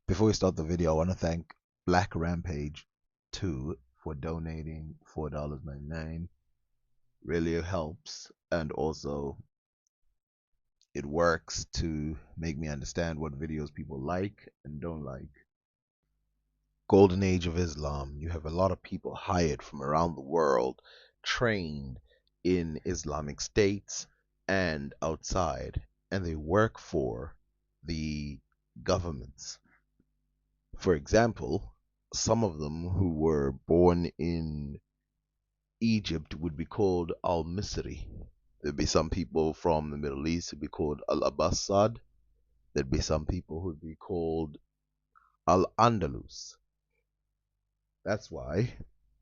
Before we start the video, I want to thank Black Rampage 2 for donating $4.99. Really helps, and also it works to make me understand what videos people like and don't like. Golden Age of Islam. You have a lot of people hired from around the world, trained in Islamic states and outside, and they work for the governments. For example, some of them who were born in Egypt would be called Al-Misri. There'd be some people from the Middle East who'd be called Al-Abbasad. There'd be some people who'd be called Al-Andalus. That's why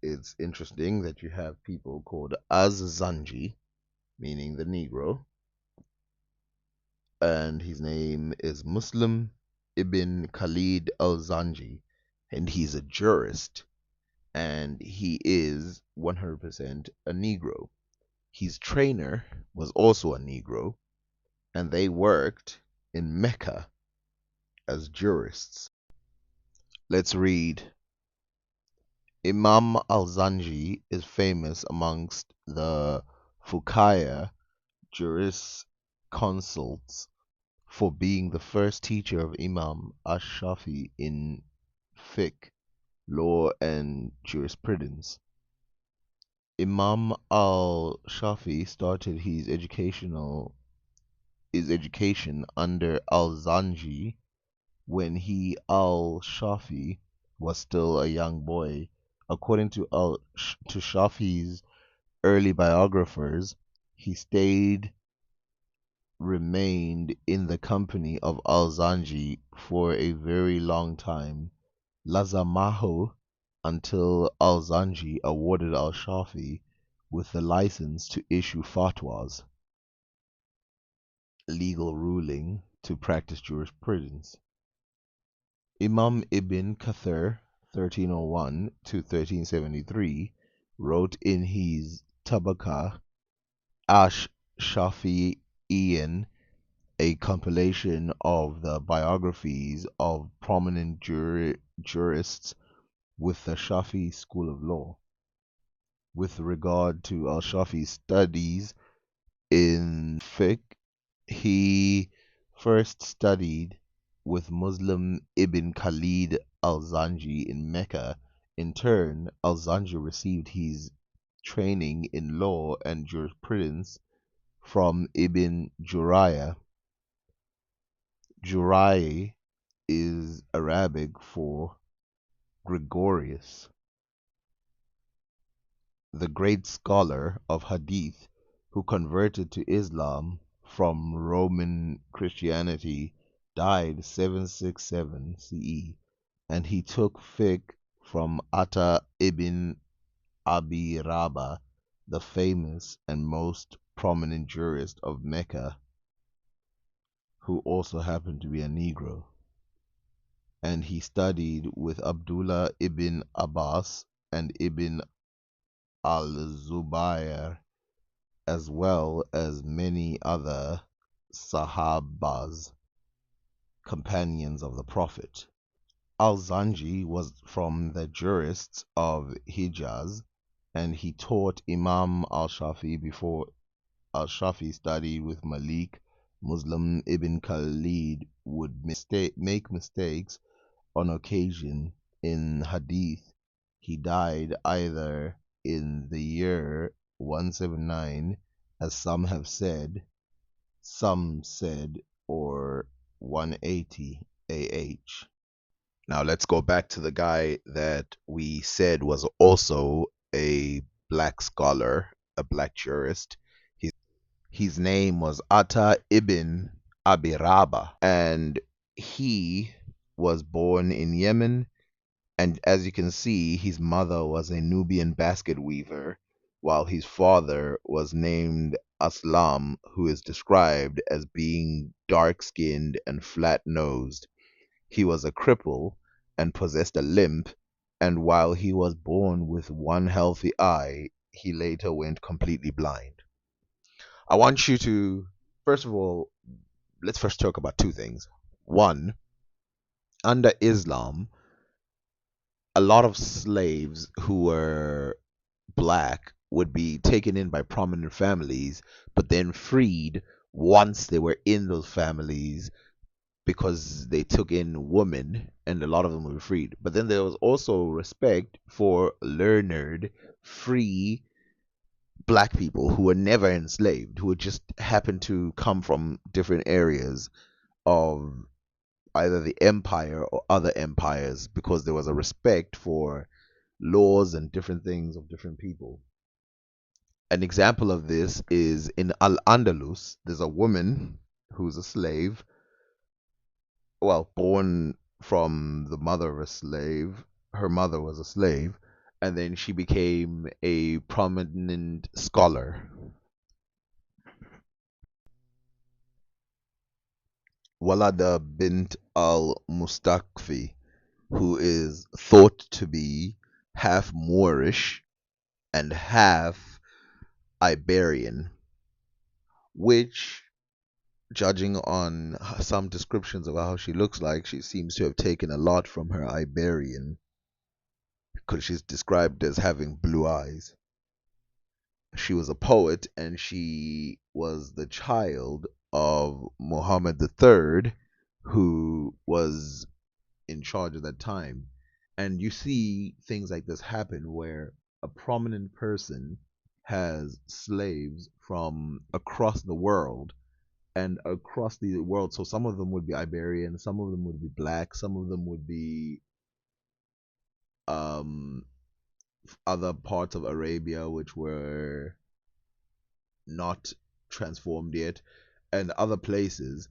it's interesting that you have people called Az-Zanji, meaning the Negro, and his name is Muslim ibn Khalid al-Zanji, and he's a jurist, and he is 100% a Negro. His trainer was also a Negro, and they worked in Mecca as jurists. Let's read. Imam Al-Zanji is famous amongst the Fuqaha jurisconsults for being the first teacher of Imam Al-Shafi in fiqh, law, and jurisprudence. Imam al-Shafi started his education under al-Zanji when he al-Shafi was still a young boy. According to Shafi's early biographers, he remained in the company of al-Zanji for a very long time, Lazamaho, until Al-Zanji awarded Al-Shafi with the license to issue fatwas, legal ruling to practice jurisprudence. Imam Ibn Kathir, 1301 to 1373, wrote in his Tabaqah Ash-Shafi'iyan, a compilation of the biographies of prominent jurists with the Shafi school of law. With regard to al-Shafi's studies in fiqh, he first studied with Muslim ibn Khalid al-Zanji in Mecca. In turn, al-Zanji received his training in law and jurisprudence from Ibn Jurayah. Jurayah is Arabic for Gregorius, the great scholar of Hadith who converted to Islam from Roman Christianity, died 767 CE, and he took fiqh from Ata ibn Abi Rabah, the famous and most prominent jurist of Mecca, who also happened to be a Negro. And he studied with Abdullah ibn Abbas and Ibn al-Zubayr, as well as many other Sahabas, companions of the Prophet. Al-Zanji was from the jurists of Hijaz, and he taught Imam al-Shafi before al-Shafi studied with Malik. Muslim ibn Khalid would make mistakes on occasion in hadith. He died either in the year 179, as some have said, or 180 AH. Now let's go back to the guy that we said was also a black scholar, a black jurist. His name was Ata ibn Abi Rabah, and he was born in Yemen. And as you can see, his mother was a Nubian basket weaver, while his father was named Aslam, who is described as being dark-skinned and flat-nosed. He was a cripple and possessed a limp, and while he was born with one healthy eye, he later went completely blind. I want you to, first of all, let's first talk about two things. One, under Islam, a lot of slaves who were black would be taken in by prominent families, but then freed once they were in those families because they took in women, and a lot of them were freed. But then there was also respect for learned, free black people who were never enslaved, who would just happen to come from different areas of either the empire or other empires because there was a respect for laws and different things of different people. An example of this is in Al Andalus, there's a woman who's a slave, well, born from the mother of a slave. Her mother was a slave, and then she became a prominent scholar. Walada bint al Mustakfi, who is thought to be half Moorish and half Iberian, which, judging on some descriptions of how she looks like, she seems to have taken a lot from her Iberian because she's described as having blue eyes. She was a poet and she was the child of Muhammad III, who was in charge at that time. And you see things like this happen where a prominent person has slaves from across the world and across the world. So some of them would be Iberian, some of them would be black, some of them would be um, other parts of Arabia which were not transformed yet, and other places.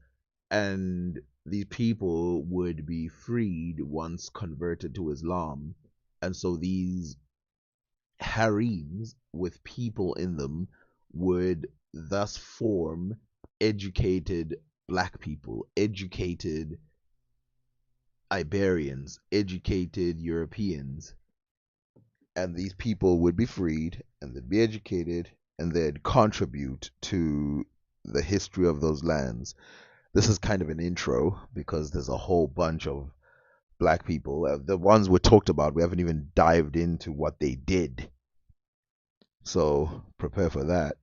And these people would be freed once converted to Islam. And so these harems with people in them would thus form educated black people, educated Iberians, educated Europeans, and these people would be freed and they'd be educated and they'd contribute to the history of those lands. This is kind of an intro because there's a whole bunch of black people. The ones we talked about, we haven't even dived into what they did. So prepare for that.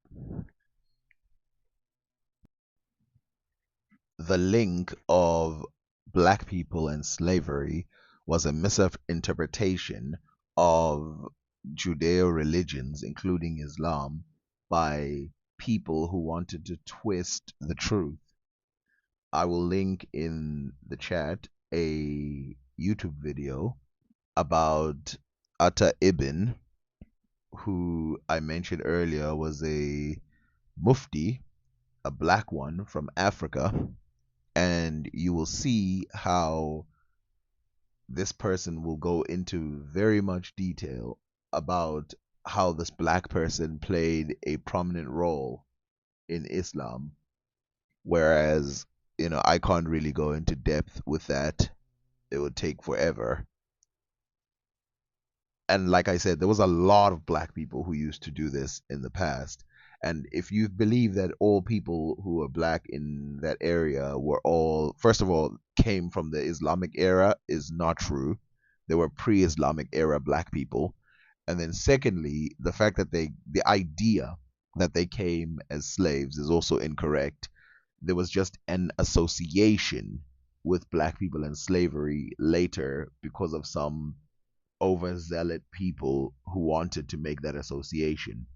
The link of black people and slavery was a misinterpretation of Judeo religions, including Islam, by people who wanted to twist the truth. I will link in the chat a YouTube video about Ata ibn, who I mentioned earlier was a mufti, a black one from Africa, and you will see how this person will go into very much detail about how this black person played a prominent role in Islam, whereas I can't really go into depth with that. It would take forever. And like I said, there was a lot of black people who used to do this in the past. And if you believe that all people who were black in that area were all, first of all, came from the Islamic era, is not true. There were pre-Islamic era black people. And then secondly, the fact that the idea that they came as slaves is also incorrect. There was just an association with black people and slavery later because of some overzealot people who wanted to make that association.